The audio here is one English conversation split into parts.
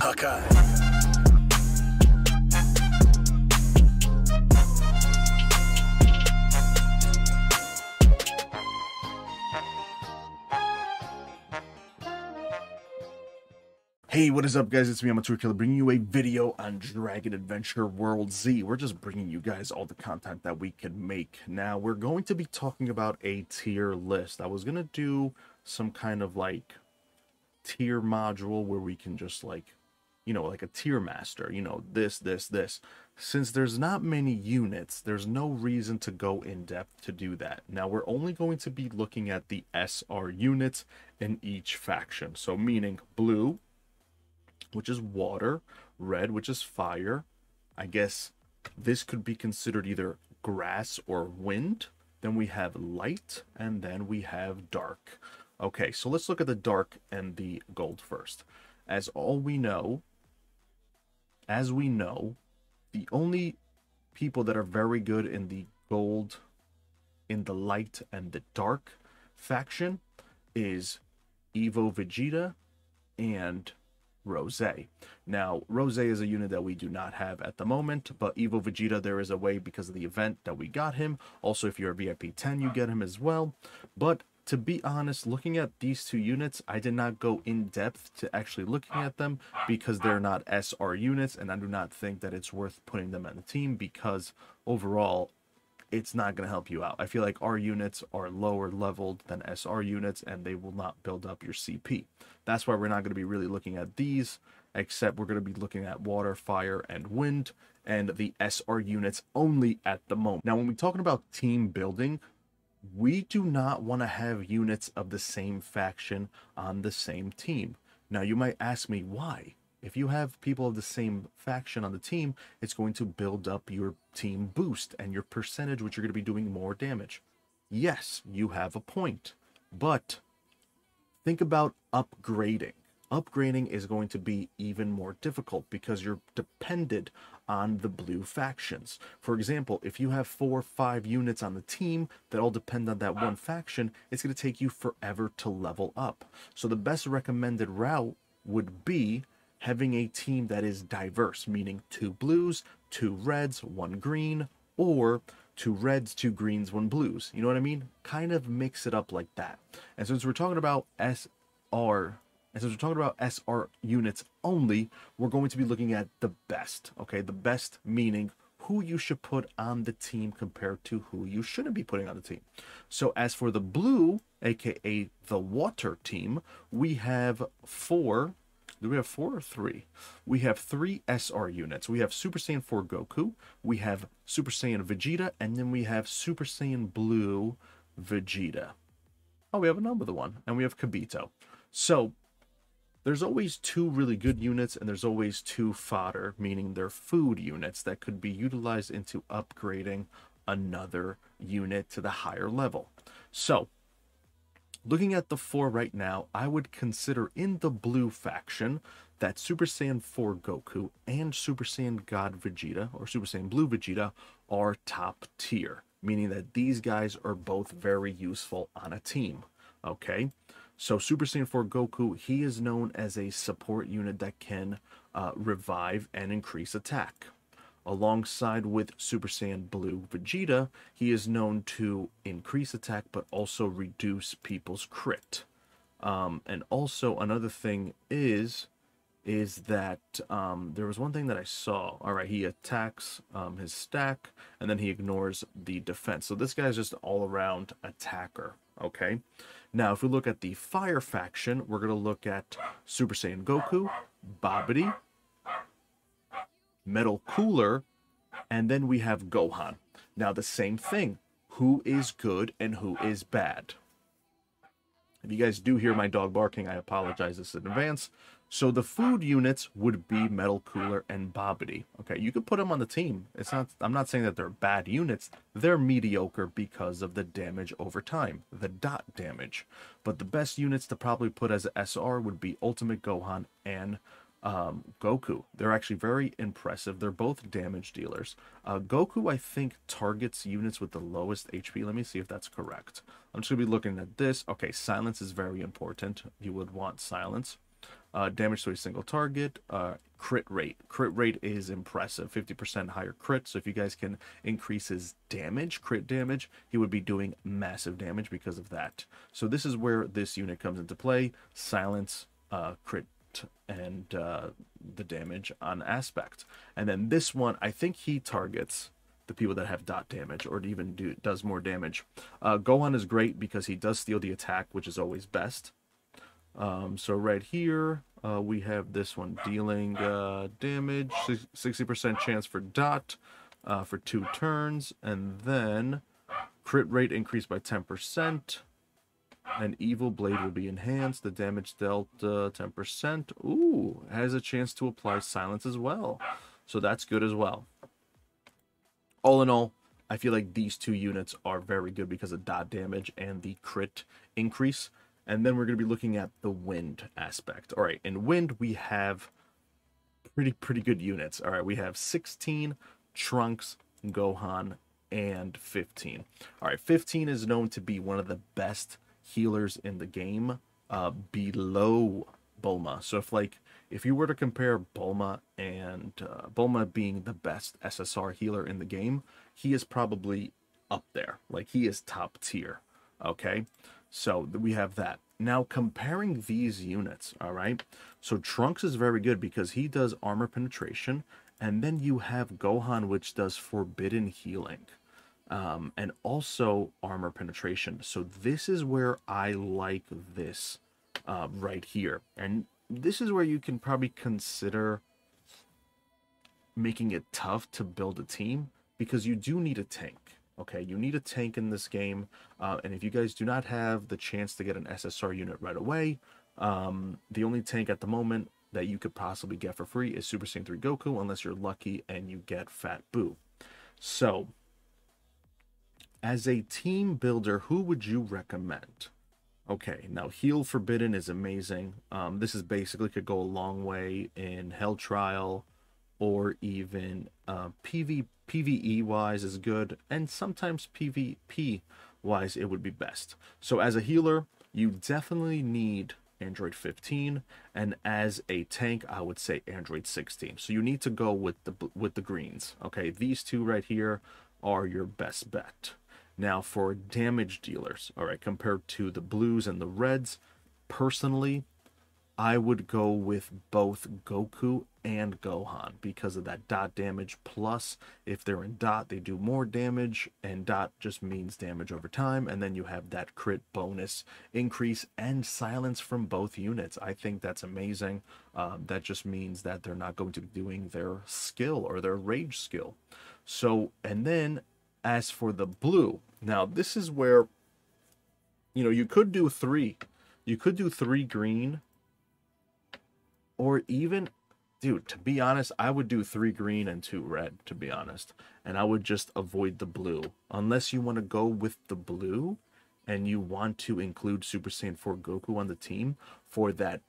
Hawkeye. Hey, what is up, guys? It's me, AmatureKiLLer, bringing you a video on Dragon Adventure World Z. We're just bringing you guys all the content that we can make. Now, we're going to be talking about a tier list. I was going to do some kind of like tier module where we can just like, you know, like a tier master, you know, this. Since there's not many units, there's no reason to go in depth to do that. Now, we're only going to be looking at the SR units in each faction. So meaning blue, which is water, red, which is fire. I guess this could be considered either grass or wind. Then we have light, and then we have dark. Okay, so let's look at the dark and the gold first. As we know, the only people that are very good in the gold, in the light and the dark faction is Evo Vegeta and Rose. Now, Rose is a unit that we do not have at the moment, but Evo Vegeta, there is a way because of the event that we got him. Also, if you're a VIP 10, you get him as well. But to be honest, looking at these two units, I did not go in depth to actually looking at them because they're not SR units, and I do not think that it's worth putting them on the team because overall, it's not going to help you out. I feel like our units are lower leveled than SR units, and they will not build up your CP. That's why we're not going to be really looking at these, except we're going to be looking at water, fire, and wind, and the SR units only at the moment. Now, when we're talking about team building, we do not want to have units of the same faction on the same team. Now, you might ask me why. If you have people of the same faction on the team, it's going to build up your team boost and your percentage, which you're going to be doing more damage. Yes, you have a point, but think about upgrading. Upgrading is going to be even more difficult because you're dependent on the blue factions. For example, if you have 4 or 5 units on the team that all depend on that one faction, it's going to take you forever to level up. So the best recommended route would be having a team that is diverse, meaning 2 blues, 2 reds, 1 green, or 2 reds, 2 greens, 1 blues. You know what I mean? Kind of mix it up like that. And since we're talking about SR units only, we're going to be looking at the best, okay? The best meaning who you should put on the team compared to who you shouldn't be putting on the team. So as for the blue, aka the water team, we have 4. Do we have 4 or 3? We have 3 SR units. We have Super Saiyan 4 Goku, we have Super Saiyan Vegeta, and then we have Super Saiyan Blue Vegeta. Oh, we have another one, and we have Kibito. So there's always 2 really good units, and there's always 2 fodder, meaning they're food units that could be utilized into upgrading another unit to the higher level. So looking at the 4 right now, I would consider in the blue faction that Super Saiyan 4 Goku and Super Saiyan God Vegeta, or Super Saiyan Blue Vegeta, are top tier, meaning that these guys are both very useful on a team, okay? So Super Saiyan 4 Goku, he is known as a support unit that can revive and increase attack. Alongside with Super Saiyan Blue Vegeta, he is known to increase attack but also reduce people's crit. And also another thing is that there was one thing that I saw. All right, he attacks his stack and then he ignores the defense. So this guy's just all around attacker, okay? Now, if we look at the fire faction, we're going to look at Super Saiyan Goku, Babidi, Metal Cooler, and then we have Gohan. Now, the same thing. Who is good and who is bad? If you guys do hear my dog barking, I apologize this in advance. So the food units would be Metal Cooler and Babidi. Okay, you could put them on the team. I'm not saying that they're bad units. They're mediocre because of the damage over time, the dot damage. But the best units to probably put as SR would be Ultimate Gohan and Goku. They're actually very impressive. They're both damage dealers. Goku, I think, targets units with the lowest HP. Let me see if that's correct. I'm just gonna be looking at this. Okay, silence is very important. You would want silence. damage to a single target, crit rate. Crit rate is impressive, 50% higher crit. So if you guys can increase his damage, crit damage, he would be doing massive damage because of that. So this is where this unit comes into play: silence, crit, and the damage on aspect. And then this one, I think he targets the people that have dot damage, or even does more damage. Gohan is great because he does steal the attack, which is always best. So right here, we have this one dealing damage, 60% chance for dot for 2 turns, and then crit rate increased by 10%, and evil blade will be enhanced, the damage dealt 10%. Ooh, has a chance to apply silence as well, so that's good as well. All in all, I feel like these 2 units are very good because of dot damage and the crit increase. And then we're going to be looking at the wind aspect. All right, in wind, we have pretty good units. All right, we have 16, Trunks, Gohan, and 15. All right, 15 is known to be one of the best healers in the game, below Bulma. So if you were to compare Bulma and Bulma being the best SSR healer in the game, he is probably up there. Like, he is top tier. Okay, so we have that. Now, comparing these units, all right, so Trunks is very good because he does armor penetration, and then you have Gohan, which does forbidden healing, and also armor penetration. So this is where I like this right here. And this is where you can probably consider making it tough to build a team, because you do need a tank. Okay, you need a tank in this game, and if you guys do not have the chance to get an SSR unit right away, the only tank at the moment that you could possibly get for free is Super Saiyan 3 Goku, unless you're lucky and you get Fat Boo. So, as a team builder, who would you recommend? Okay, now Heal Forbidden is amazing. This is basically could go a long way in Hell Trial, or even PvE wise is good, and sometimes PvP wise it would be best. So as a healer, you definitely need Android 15, and as a tank, I would say Android 16. So you need to go with the greens. Okay, these 2 right here are your best bet. Now for damage dealers, all right, compared to the blues and the reds, personally, I would go with both Goku and Gohan because of that dot damage. Plus, if they're in dot, they do more damage, and dot just means damage over time. And then you have that crit bonus increase and silence from both units. I think that's amazing. That just means that they're not going to be doing their skill or their rage skill. So, and then as for the blue, now this is where, you could do 3. You could do 3 green. Or even, dude, to be honest, I would do 3 green and 2 red, to be honest. And I would just avoid the blue. Unless you want to go with the blue and you want to include Super Saiyan 4 Goku on the team for that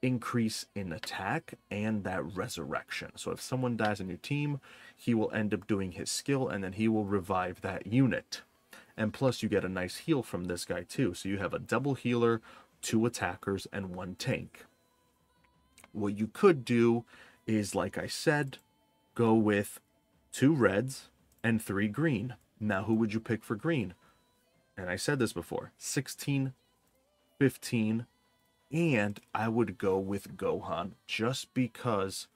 increase in attack and that resurrection. So if someone dies on your team, he will end up doing his skill, and then he will revive that unit. And plus, you get a nice heal from this guy too. So you have a double healer, 2 attackers, and 1 tank. What you could do is, like I said, go with 2 reds and 3 green. Now, who would you pick for green? And I said this before, 16, 15, and I would go with Gohan just because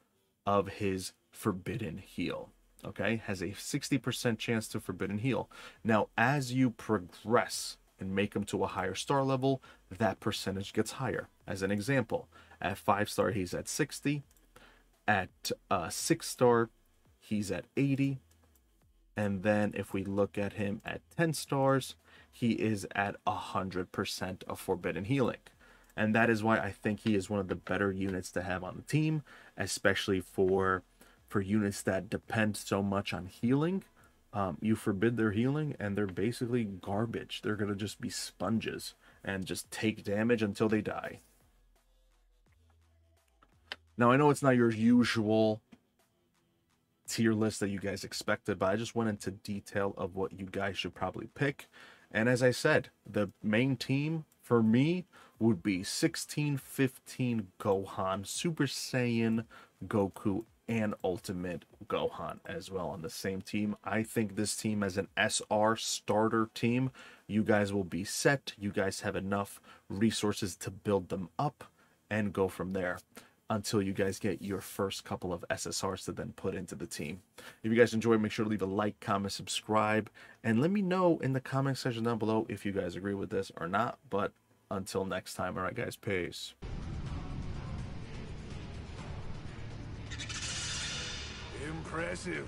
of his forbidden heal. Okay, has a 60% chance to forbidden heal. Now, as you progress and make him to a higher star level, that percentage gets higher. As an example, at 5-star, he's at 60. At 6-star, he's at 80. And then if we look at him at 10 stars, he is at 100% of forbidden healing. And that is why I think he is one of the better units to have on the team, especially for units that depend so much on healing. You forbid their healing and they're basically garbage. They're going to just be sponges and just take damage until they die. Now, I know it's not your usual tier list that you guys expected, but I just went into detail of what you guys should probably pick. And as I said, the main team for me would be 1615 Gohan, Super Saiyan Goku, and Ultimate Gohan as well on the same team. I think this team as an SR starter team, you guys will be set. You guys have enough resources to build them up and go from there until you guys get your first couple of SSRs to then put into the team. If you guys enjoyed, make sure to leave a like, comment, subscribe, and let me know in the comment section down below if you guys agree with this or not. But until next time, all right, guys, peace. Impressive.